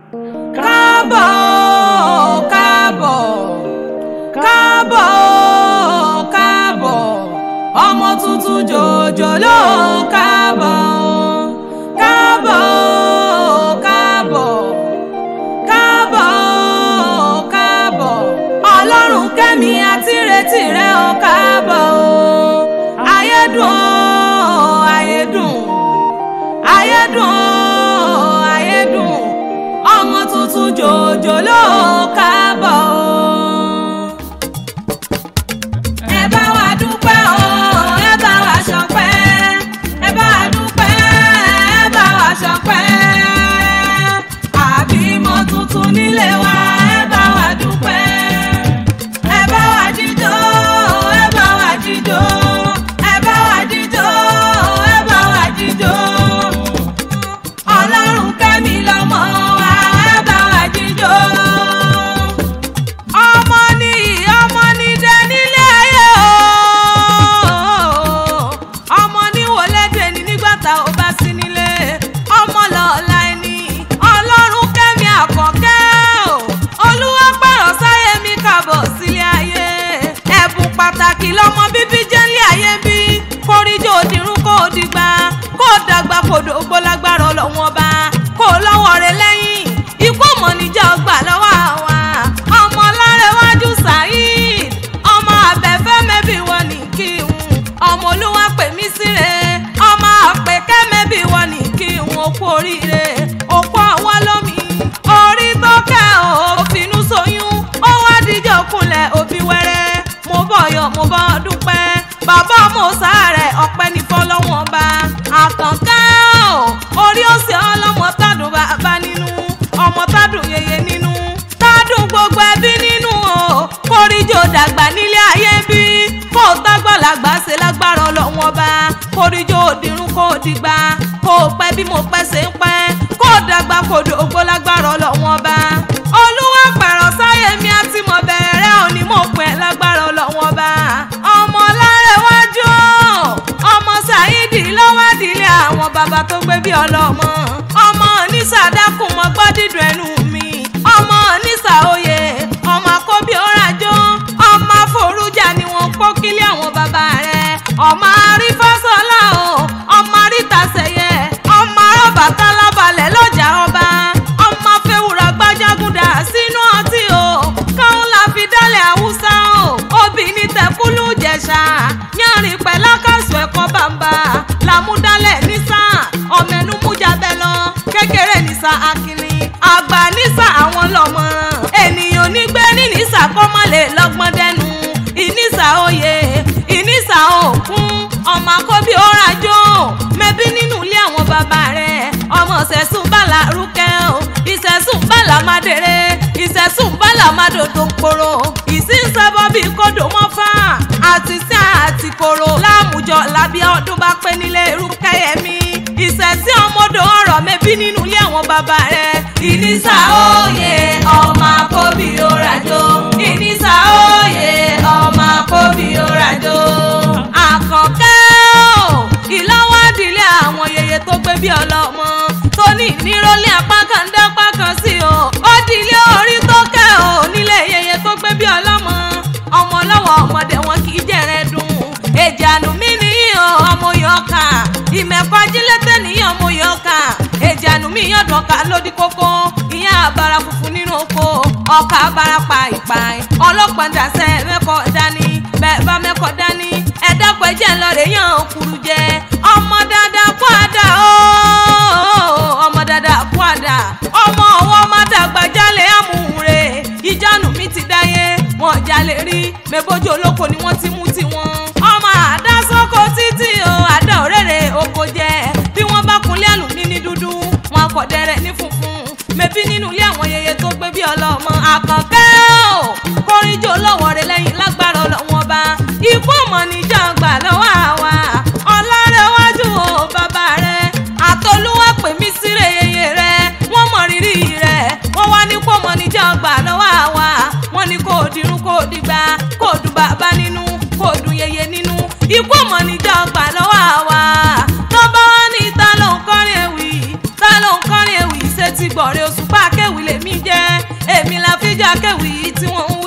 káàbọ̀ káàbọ̀ káàbọ̀ káàbọ̀ ọmọ tuntun jòjòló káàbọ̀ káàbọ̀ káàbọ̀ káàbọ̀ káàbọ̀ ọlọ́run kẹ́mi àti retí rẹ ọ káàbọ̀ ayédùn ayédùn ayédùn ayédùn ọmọ tuntun jòjòló káàbọ̀. Ẹ bá wa dúpẹ́ o, ẹ bá wa ṣọpẹ́, ẹ bá wa dúpẹ́, ẹ bá wa ṣọpẹ́. Àbímọ tuntun nílé wa, ẹ bá wa dúpẹ́. Ẹ bá wa jíjó, ẹ bá wa jíjó, ẹ bá wa jíjó, ẹ bá wa jíjó. Ọlọ́run kẹ́mi lọ́mọ wa, ẹ bá wa jíjó. Ọmọ ni dé nílé ayé o. Ọmọ ní wọlédè ní nígbà tá ò bá sí nílé. Ọmọ lọ́la ẹni. Ọlọ́run kẹ́mi àkọ́kẹ́ o. Olúwa pẹ̀rọ̀ sáyé mi kábọ̀ sílé ayé. Ẹ̀bùn pàtàkì lọ́mọ bíbí jẹ́ nílé ayé bí. Kóríjó òdìrún kó dìgbà. Kó dàgbà kó dògbó lágbára Ọlọ́run bá. Kó lọ́wọ́ rẹ̀ lẹ́yìn. Ikú ọmọ níjà ọgbà lọ́wọ́ àwa. Ọmọ Lárẹ̀wájú Saheed. Ọmọ Abẹ́fẹ́ mẹ́bí wọn ní kí n. Ọmọ Olúwa pè mí síre. Ọmọ Àpèkẹ́ mẹ́bí wọn ní kí n. Okú oríire. Okú ọwọ́ lómi. Orí tó kẹ́ ò finú soyún. Ó wá díjọ́ kúnlẹ̀ òbí wẹ́rẹ́. Mo bọ̀ yọ̀ mo bọ̀ dúpẹ́. Bàbá mo sáré ọpẹ́ ní fọlọ́wọ́n bá. Àkànkẹ́ ò orí òsì ọlọ́mọ tádùn bàbá nínú. Ọmọ tádùn yeye nínú. Tádùn gbogbo ẹbí nínú o. Kóríjó dàgbà nílé ayé bí. Kó tágbàlagbà ṣe lágbára Ọlọ́run bá. Kóríjó òdìrún kó dìgbà. Kó pẹ́ bí mo pẹ́ ṣe ń pẹ́. Kó dàgbà kó dògbó lágbára Ọlọ́run bá. Olúwa pẹ̀rọ̀ sáyé mi àti mọ̀ bẹ̀rẹ̀ òní mo pẹ́ lágbára Ọlọ́run bá. Ọmọ Lárẹ̀wájú ọmọ Saheed lọ́wọ́ dílé àwọn bàbá tó gbé bí ọlọ́mọ. Ọmọ Nísà dákun mọ́ gbọ́ dídùn ẹnu mi. Ọmọ Nísà oyè ọmọ Àkọ́bí Ọ̀ràjọ́. Ọmọ Àforújà ni wọ́n pọ́ kílé àwọn bàbá rẹ̀. Ọmọ Arífásọlá o ọmọ Arítàsẹ̀yẹ. Ọmọ Ọbàtálá balẹ̀ lọ́jà ọba. Ọmọ Fẹ́wùrà gbájágúdà sínú ọtí o. Káwọn la fi dálẹ̀ Haúsá o. Obìnrin tẹ̀kúlù Jẹ̀ṣà. Yánrin pẹ̀lá kásù ẹ̀kọ́ bàbá. Làmúdálẹ̀ Nísà. Ọmọ ẹnu mújà bẹ́ lọ. Kékeré Nísà Akínní. Àgbà Nísà àwọn lọ́mọ. Ènìyàn nígbé ní Nísà kọ́mọ́lé lọ́gbọ́n dẹnu. Ìnísà oyè. Ìnísà òkun. Ọmọ Àkọ́bí Ọ̀ràjọ́. Mẹ́bí nínú ilé àwọn bàbá rẹ̀. Ọmọ Ìṣẹ̀sùn bàlà rúkẹ́ o. Ìṣẹ̀sùn bàlà mádèrè. Ìṣẹ̀sùn bàlà mádòdò koro. Ìsínsẹ́bọ́ bíi kódò mọ́fà. Àti sí àti koro. Láàmújọ làbí ọdún bá pẹ́ nílé Rúkẹ́yẹmí. Ìṣẹ̀sí ọmọdé ọ̀rọ̀ mẹ́bí nínú ilé àwọn bàbá rẹ̀. Ìnísà oyè ọmọ Àkọ́bí Ọ̀ràjọ́. Ìnísà oyè ọmọ Àkọ́bí Ọ̀ràjọ́. Àkànkẹ́ o ìlọ́wọ́dìlé àwọn yeye tó gbé bí ọlọ́mọ. Tó ní ìnírólé apá kan dá apá kan sí o. Ó dilé orí tó kẹ́ o nílé yeye tó gbé bí ọlọ́mọ. Ọmọ lọ́wọ́ ọmọdé wọn kì í jẹ̀rẹ̀ dùn. Èjì ànú mi nìyí o ọmọ yọ̀ọ̀kà. Ìmẹ̀kọ́ ajílẹ̀tẹ̀ nìyí ọmọ yọ̀ọ̀kà. Èjì ànú mi yọ̀dọ̀ ọ̀kà lódì kókó. Ìyá àbára funfun nínú oko. Ọkà àbára pa ìpàì. Ọlọ́pàá dàsẹ́ mẹ́kọ̀ dání. Bẹ́ẹ̀ bá mẹ́kọ̀ dání. Ẹ̀dẹ́pọ̀ ẹ̀jẹ̀ lọ́rẹ̀ yàn kúrú jẹ. Ọmọ dáadáa kú àdá o. Ọmọ dáadáa kú àdá. Ọmọ ọwọ́ má dàgbà jálè àmúre. Ìjánu mi ti dáyé. Wọ́n jalè rí. Mẹ́bójú olóko ni wọ́n ti mú tiwọn. Ọmọ àdá sọ́kò títí o. Àdá òrèrè oko jẹ. Bí wọ́n bá kunlé àlù ní dúdú. Wọn kọ̀ dẹrẹ̀ ní funfun. Mẹ́bí nínú ilé àwọn yeye tó gbé bí ọlọ́mọ. Àkànkẹ́ o. Kóríjó lọ́wọ́ rẹ̀ lẹ́yìn lágbára Ọlọ́run bá. Ikú ọmọ níjà gbà lọ́wọ́ àwa. Ọlárẹ̀wájú o bàbá rẹ̀. Àtolúwa pè mí síre yeye rẹ̀. Wọ́n mọ rírì rẹ̀. Wọ́n wá ní kó ọmọ níjà gbà lọ́wọ́ àwa. Wọ́n ní kó dirun kó dìgbà. Kó dùn bàbá nínú. Kó dùn yeye nínú. Ikú ọmọ níjà gbà lọ́wọ́ àwa. Tó bá wá ní ta ló ń kọrin ewì. Ta ló ń kọrin ewì ṣe ti gbọ̀rẹ̀ Òṣùpá akéwì lèmi jẹ́ èmi la fi jẹ́ akéwì tí wọ́n ń